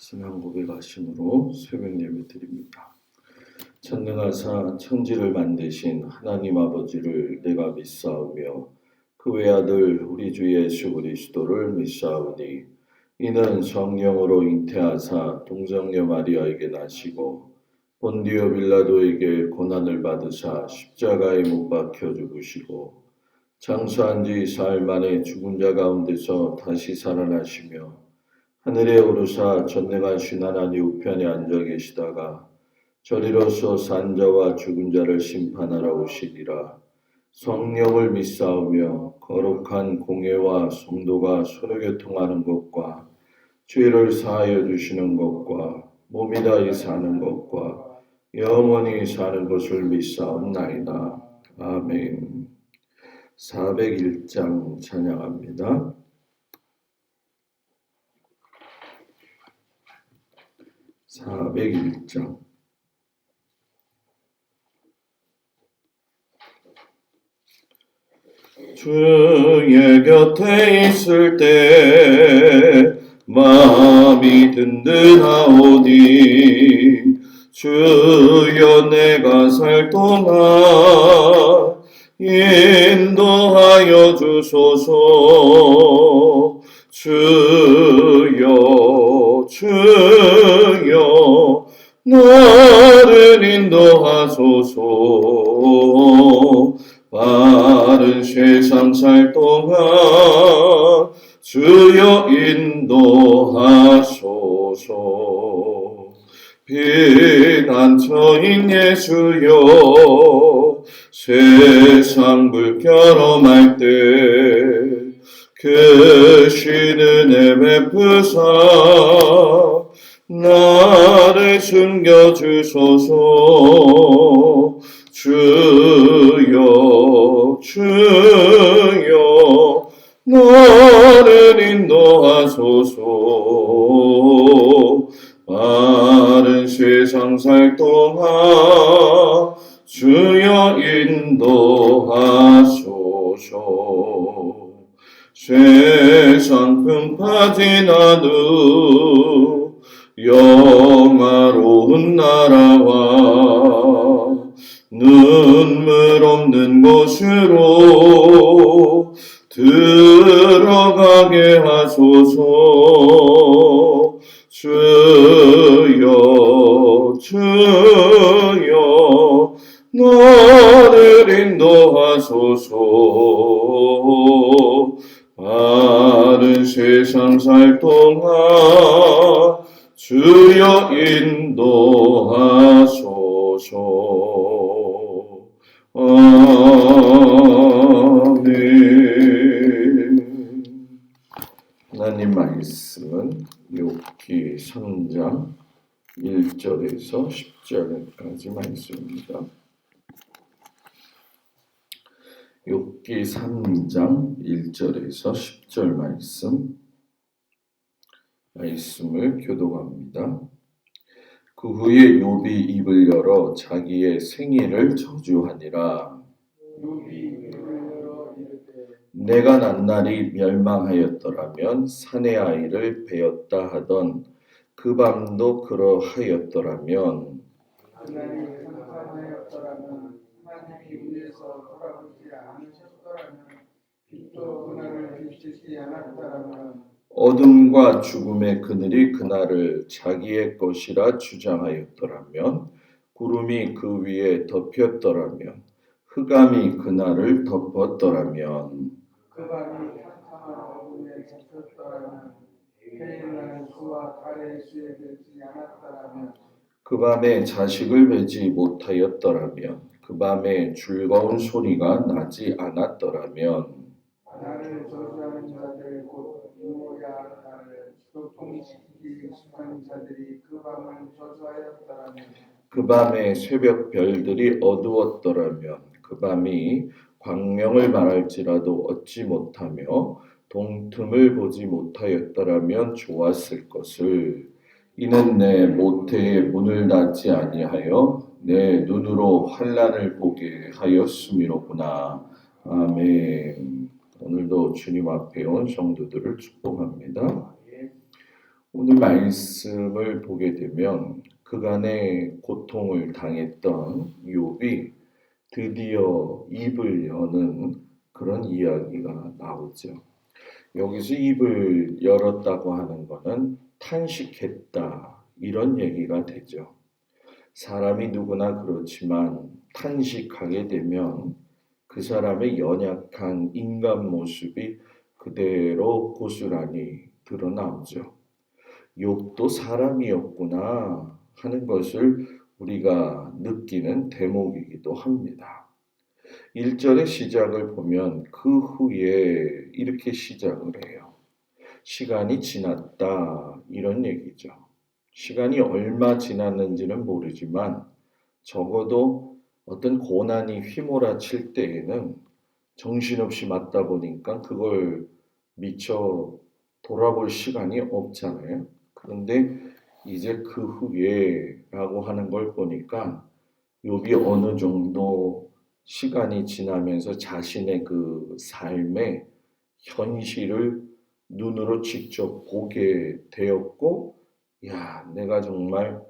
신앙 고백하심으로 새벽 예배 드립니다. 전능하사 천지를 만드신 하나님 아버지를 내가 믿사오며 그 외아들 우리 주 예수 그리스도를 믿사오니 이는 성령으로 잉태하사 동정녀 마리아에게 나시고 본디오 빌라도에게 고난을 받으사 십자가에 못 박혀 죽으시고 장수한 지 사흘 만에 죽은 자 가운데서 다시 살아나시며 하늘에 오르사 전능하신 하나님 우편에 앉아 계시다가 저리로서 산 자와 죽은 자를 심판하러 오시리라. 성령을 믿사오며 거룩한 공회와 성도가 서로 교통하는 것과 죄를 사하여 주시는 것과 몸이 다히 사는 것과 영원히 사는 것을 믿사옵나이다. 아멘. 401장 찬양합니다. 401장. 주의 곁에 있을 때 마음이 든든하오니 주여 내가 살 동안 인도하여 주소서. 주여 나를 인도하소서. 바른 세상 살 동안 주여 인도하소서. 피난처인 예수여 세상 불결험할 때 크신 은혜 베푸사 나를 숨겨주소서. 주여 나를 인도하소서. 바른 세상 살 동안 주여 인도하소서. 세상 풍파 지나도 영화로운 나라와 눈물 없는 곳으로 들어가게 하소서. 주여 나를 인도하소서. 바른 세상 살 동안 주여 인도하소서. 아멘. 하나님 말씀은 욥기 3장 1절에서 10절까지 말씀입니다. 욥기 3장 1절에서 10절 말씀을 교독합니다. 그 후에 욥이 입을 열어 자기의 생일을 저주하니라. 내가 낱날이 멸망하였더라면 산의 아이를 베었다 하던 그 밤도 그러하였더라면 하나님이 위에서 돌아보지 않으셨더라면 빛도 그날을 비추지 않았더라면 어둠과 죽음의 그늘이 그날을 자기의 것이라 주장하였더라면 구름이 그 위에 덮였더라면 흑암이 그날을 덮었더라면 그 밤이 캄캄한 어둠에 덮였더라면 해일나는 수와 달의 수에 되지 않았더라면 그 밤에 자식을 베지 못하였더라면 그 밤에 즐거운 소리가 나지 않았더라면 나를 저주하는 자들 곧 이모야 나를 교통시키기 익숙한 자들이 그 밤을 저주하였더라면 그 밤에 새벽 별들이 어두웠더라면 그 밤이 광명을 말할지라도 얻지 못하며 동틈을 보지 못하였더라면 좋았을 것을. 이는 내 모태의 문을 닫지 아니하여 내 눈으로 환난을 보게 하였음이로구나. 아멘. 오늘도 주님 앞에 온 성도들을 축복합니다. 오늘 말씀을 보게 되면 그간의 고통을 당했던 욥이 드디어 입을 여는 그런 이야기가 나오죠. 여기서 입을 열었다고 하는 것은 탄식했다 이런 얘기가 되죠. 사람이 누구나 그렇지만 탄식하게 되면 그 사람의 연약한 인간 모습이 그대로 고스란히 드러나오죠. 욥도 사람이었구나 하는 것을 우리가 느끼는 대목이기도 합니다. 1절의 시작을 보면 그 후에 이렇게 시작을 해요. 시간이 지났다 이런 얘기죠. 시간이 얼마 지났는지는 모르지만 적어도 어떤 고난이 휘몰아칠 때에는 정신없이 맞다 보니까 그걸 미처 돌아볼 시간이 없잖아요. 그런데 이제 그 후에라고 하는 걸 보니까 욥이 어느 정도 시간이 지나면서 자신의 그 삶의 현실을 눈으로 직접 보게 되었고, 야, 내가 정말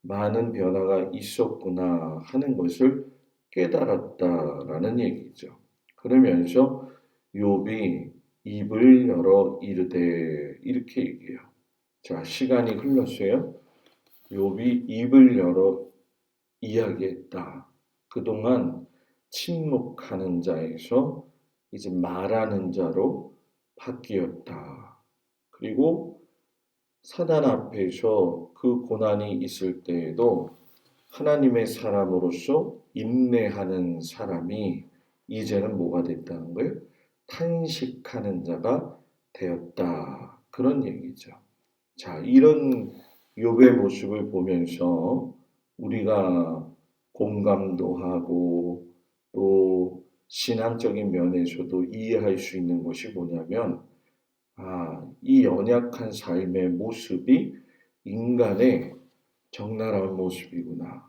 많은 변화가 있었구나 하는 것을 깨달았다라는 얘기죠. 그러면서 욥이 입을 열어 이르되 이렇게 얘기해요. 자, 시간이 흘렀어요. 욥이 입을 열어 이야기했다. 그동안 침묵하는 자에서 이제 말하는 자로 바뀌었다. 그리고 사단 앞에서 그 고난이 있을 때에도 하나님의 사람으로서 인내하는 사람이 이제는 뭐가 됐다는 거예요? 탄식하는 자가 되었다. 그런 얘기죠. 자, 이런 욥의 모습을 보면서 우리가 공감도 하고 또 신앙적인 면에서도 이해할 수 있는 것이 뭐냐면 이 연약한 삶의 모습이 인간의 적나라한 모습이구나.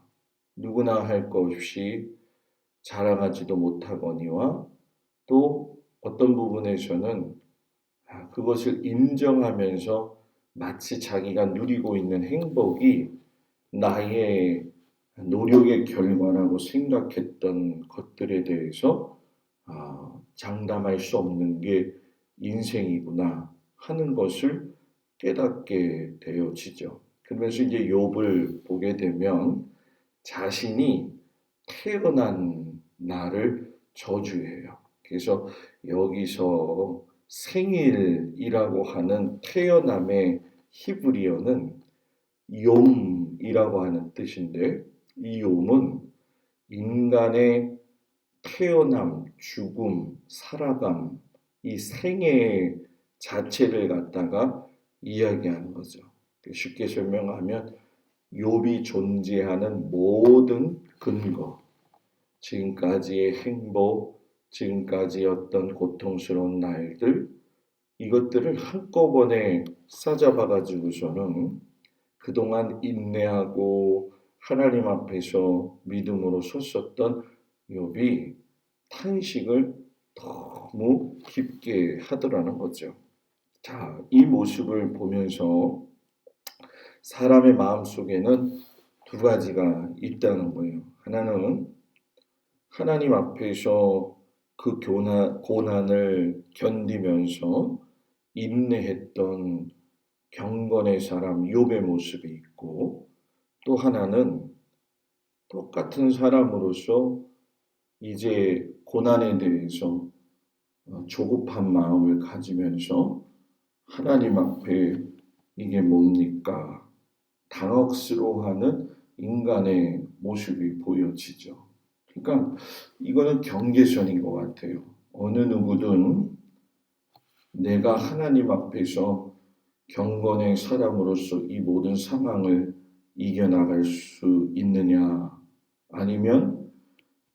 누구나 할 것 없이 자랑하지도 못하거니와 또 어떤 부분에서는 그것을 인정하면서 마치 자기가 누리고 있는 행복이 나의 노력의 결과라고 생각했던 것들에 대해서 장담할 수 없는 게 인생이구나 하는 것을 깨닫게 되어지죠. 그러면서 이제 욥을 보게 되면 자신이 태어난 날을 저주해요. 그래서 여기서 생일이라고 하는 태어남의 히브리어는 욤이라고 하는 뜻인데 이 욤은 인간의 태어남, 죽음, 살아감, 이 생애 자체를 갖다가 이야기하는 거죠. 쉽게 설명하면 욥이 존재하는 모든 근거, 지금까지의 행복, 지금까지 어떤 고통스러운 날들, 이것들을 한꺼번에 싸잡아 가지고서는 그동안 인내하고 하나님 앞에서 믿음으로 섰었던 욥이 탄식을 너무 깊게 하더라는 거죠. 자, 이 모습을 보면서 사람의 마음속에는 두 가지가 있다는 거예요. 하나는 하나님 앞에서 그 고난을 견디면서 인내했던 경건의 사람 욥의 모습이 있고 또 하나는 똑같은 사람으로서 이제 고난에 대해서 조급한 마음을 가지면서 하나님 앞에 이게 뭡니까? 당혹스러워하는 인간의 모습이 보여지죠. 그러니까 이거는 경계선인 것 같아요. 어느 누구든 내가 하나님 앞에서 경건의 사람으로서 이 모든 상황을 이겨나갈 수 있느냐 아니면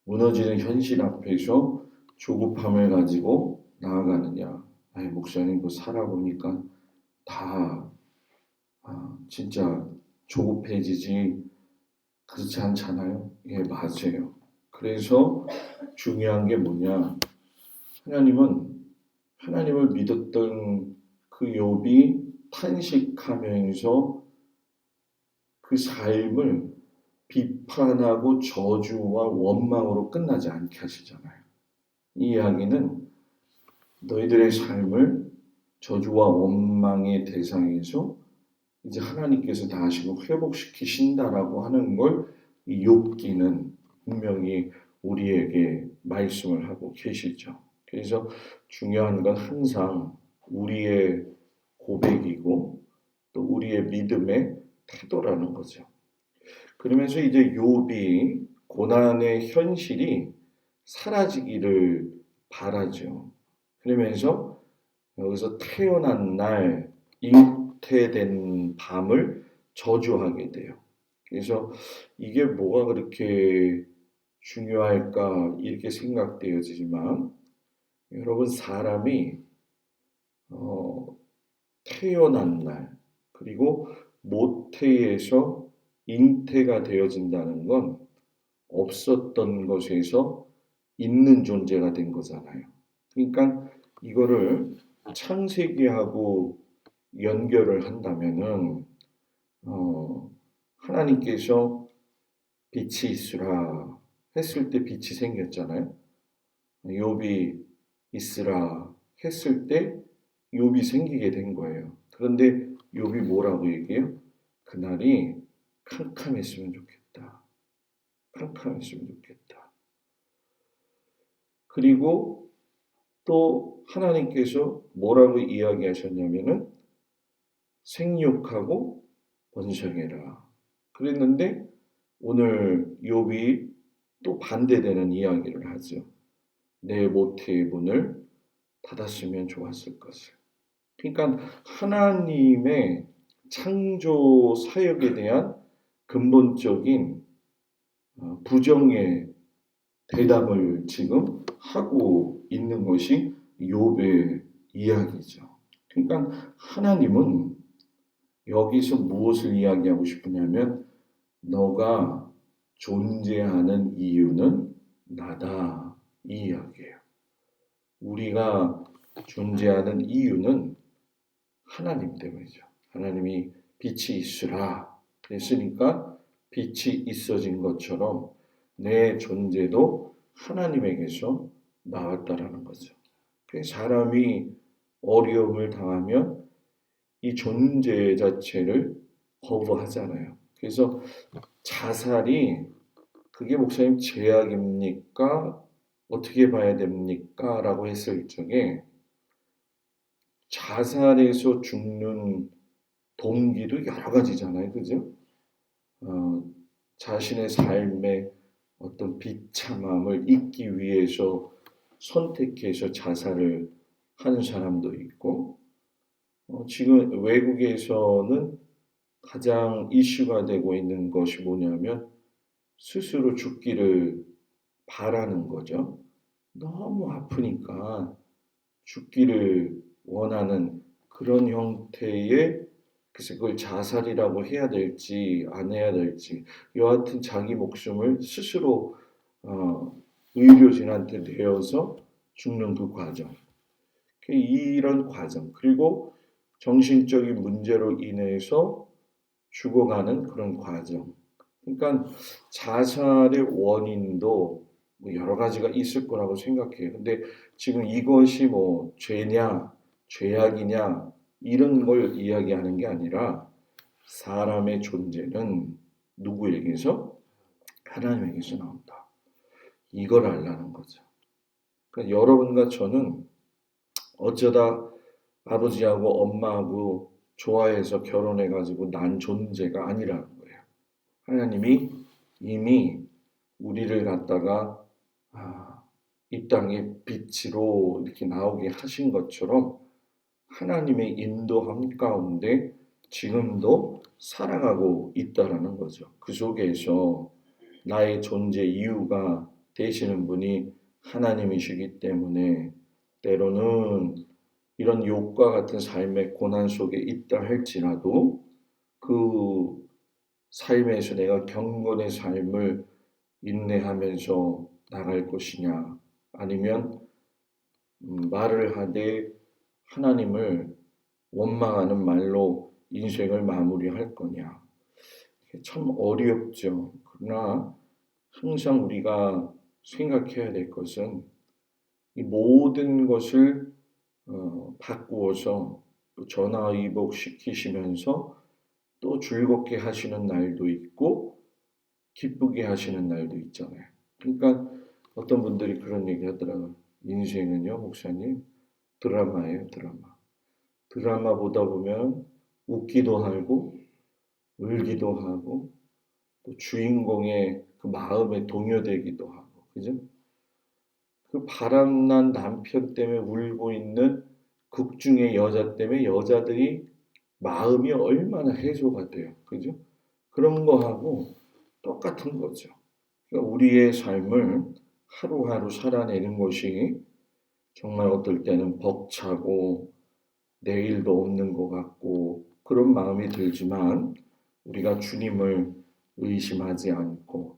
무너지는 현실 앞에서 조급함을 가지고 나아가느냐. 목사님 그 살아보니까 다 진짜 조급해지지 그렇지 않잖아요. 예, 맞아요. 그래서 중요한 게 뭐냐. 하나님은 하나님을 믿었던 그 욥이 탄식하면서 그 삶을 비판하고 저주와 원망으로 끝나지 않게 하시잖아요. 이 이야기는 너희들의 삶을 저주와 원망의 대상에서 이제 하나님께서 다시 회복시키신다라고 하는 걸 이 욥기는 분명히 우리에게 말씀을 하고 계시죠. 그래서 중요한 건 항상 우리의 고백이고 또 우리의 믿음의 태도라는 거죠. 그러면서 이제 욥이 고난의 현실이 사라지기를 바라죠. 그러면서 여기서 태어난 날 잉태된 밤을 저주하게 돼요. 그래서 이게 뭐가 그렇게 중요할까 이렇게 생각되어지지만 여러분 사람이 태어난 날 그리고 모태에서 잉태가 되어진다는 건 없었던 것에서 있는 존재가 된 거잖아요. 그러니까 이거를 창세기하고 연결을 한다면은 하나님께서 빛이 있으라 했을 때 빛이 생겼잖아요. 욥이 있으라 했을 때 욥이 생기게 된 거예요. 그런데 욥이 뭐라고 얘기해요? 그날이 캄캄했으면 좋겠다. 캄캄했으면 좋겠다. 그리고 또 하나님께서 뭐라고 이야기하셨냐면은 생육하고 번성해라. 그랬는데 오늘 욥이 또 반대되는 이야기를 하죠. 내 모태의 문을 닫았으면 좋았을 것을. 그러니까 하나님의 창조 사역에 대한 근본적인 부정의 대답을 지금 하고 있는 것이 욥의 이야기죠. 그러니까 하나님은 여기서 무엇을 이야기하고 싶으냐면 너가 존재하는 이유는 나다 이 이야기예요. 우리가 존재하는 이유는 하나님 때문이죠. 하나님이 빛이 있으라 했으니까 빛이 있어진 것처럼 내 존재도 하나님에게서 나왔다라는 거죠. 사람이 어려움을 당하면 이 존재 자체를 거부하잖아요. 그래서 자살이 그게 목사님 죄악입니까? 어떻게 봐야 됩니까? 라고 했을 적에 자살해서 죽는 동기도 여러 가지잖아요. 그죠? 자신의 삶의 어떤 비참함을 잊기 위해서 선택해서 자살을 하는 사람도 있고, 지금 외국에서는 가장 이슈가 되고 있는 것이 뭐냐면 스스로 죽기를 바라는 거죠. 너무 아프니까 죽기를 원하는 그런 형태의 그래서 그걸 자살이라고 해야 될지 안 해야 될지 여하튼 자기 목숨을 스스로 의료진한테 내어서 죽는 그 과정 이런 과정 그리고 정신적인 문제로 인해서 죽어가는 그런 과정 그러니까 자살의 원인도 뭐 여러 가지가 있을 거라고 생각해요. 근데 지금 이것이 뭐 죄냐 죄악이냐 이런 걸 이야기하는 게 아니라 사람의 존재는 누구에게서? 하나님에게서 나온다. 이걸 알라는 거죠. 그러니까 여러분과 저는 어쩌다 아버지하고 엄마하고 좋아해서 결혼해가지고 난 존재가 아니라는 거예요. 하나님이 이미 우리를 갖다가 이 땅에 빛으로 이렇게 나오게 하신 것처럼 하나님의 인도함 가운데 지금도 살아가고 있다라는 거죠. 그 속에서 나의 존재 이유가 되시는 분이 하나님이시기 때문에 때로는 이런 욥과 같은 삶의 고난 속에 있다 할지라도 그 삶에서 내가 경건의 삶을 인내하면서 나갈 것이냐 아니면 말을 하되 하나님을 원망하는 말로 인생을 마무리할 거냐. 참 어렵죠. 그러나 항상 우리가 생각해야 될 것은 이 모든 것을 바꾸어서 전화위복 시키시면서 또 즐겁게 하시는 날도 있고 기쁘게 하시는 날도 있잖아요. 그러니까 어떤 분들이 그런 얘기 하더라고요. 인생은요, 목사님, 드라마예요, 드라마. 드라마 보다 보면 웃기도 하고 울기도 하고 또 주인공의 그 마음에 동요되기도 하고, 그죠? 그 바람난 남편 때문에 울고 있는 극중의 여자 때문에 여자들이 마음이 얼마나 해소가 돼요. 그죠? 그런 거하고 똑같은 거죠. 그러니까 우리의 삶을 하루하루 살아내는 것이 정말 어떨 때는 벅차고 내일도 없는 것 같고 그런 마음이 들지만 우리가 주님을 의심하지 않고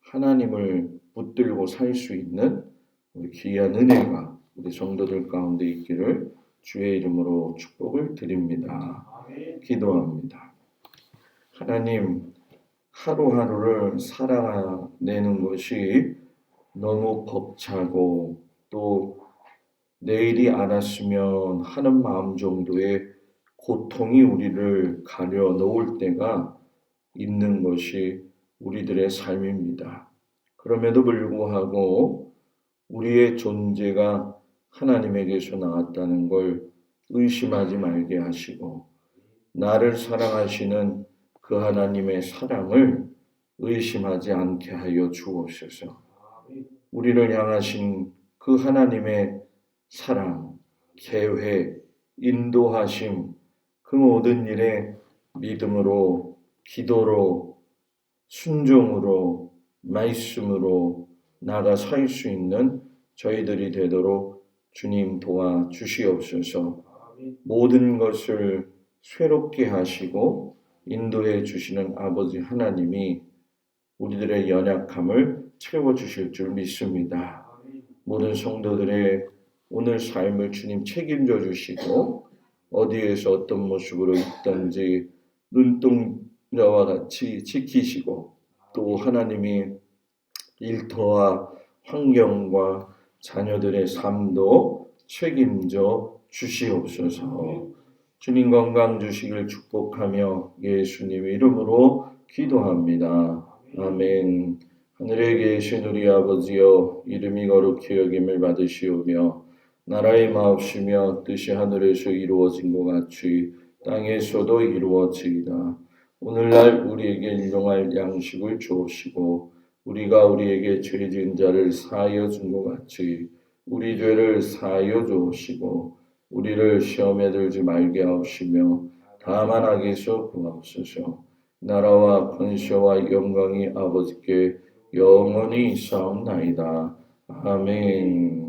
하나님을 붙들고 살 수 있는 우리 귀한 은혜가 우리 성도들 가운데 있기를 주의 이름으로 축복을 드립니다. 기도합니다. 하나님, 하루하루를 살아내는 것이 너무 벅차고 또 내일이 알았으면 하는 마음 정도의 고통이 우리를 가려 놓을 때가 있는 것이 우리들의 삶입니다. 그럼에도 불구하고 우리의 존재가 하나님에게서 나왔다는 걸 의심하지 말게 하시고 나를 사랑하시는 그 하나님의 사랑을 의심하지 않게 하여 주옵소서. 우리를 향하신 그 하나님의 사랑, 계획, 인도하심, 그 모든 일에 믿음으로, 기도로, 순종으로, 말씀으로 나가 설 수 있는 저희들이 되도록 주님 도와 주시옵소서. 모든 것을 새롭게 하시고 인도해 주시는 아버지 하나님이 우리들의 연약함을 채워주실 줄 믿습니다. 모든 성도들의 오늘 삶을 주님 책임져 주시고 어디에서 어떤 모습으로 있든지 눈동자와 같이 지키시고 또 하나님이 일터와 환경과 자녀들의 삶도 책임져 주시옵소서. 주님 건강 주시길 축복하며 예수님 이름으로 기도합니다. 아멘. 하늘에 계신 우리 아버지여 이름이 거룩히 여김을 받으시오며 나라의 마옵시며 뜻이 하늘에서 이루어진 것 같이 땅에서도 이루어지이다. 오늘날 우리에게 일용할 양식을 주옵시고 우리가 우리에게 죄 지은 자를 사하여 준 것 같이 우리 죄를 사하여 주옵시고 우리를 시험에 들지 말게 하옵시며 다만 악에서 구하옵소서. 나라와 권세와 영광이 아버지께 영원히 있사옵나이다. 아멘.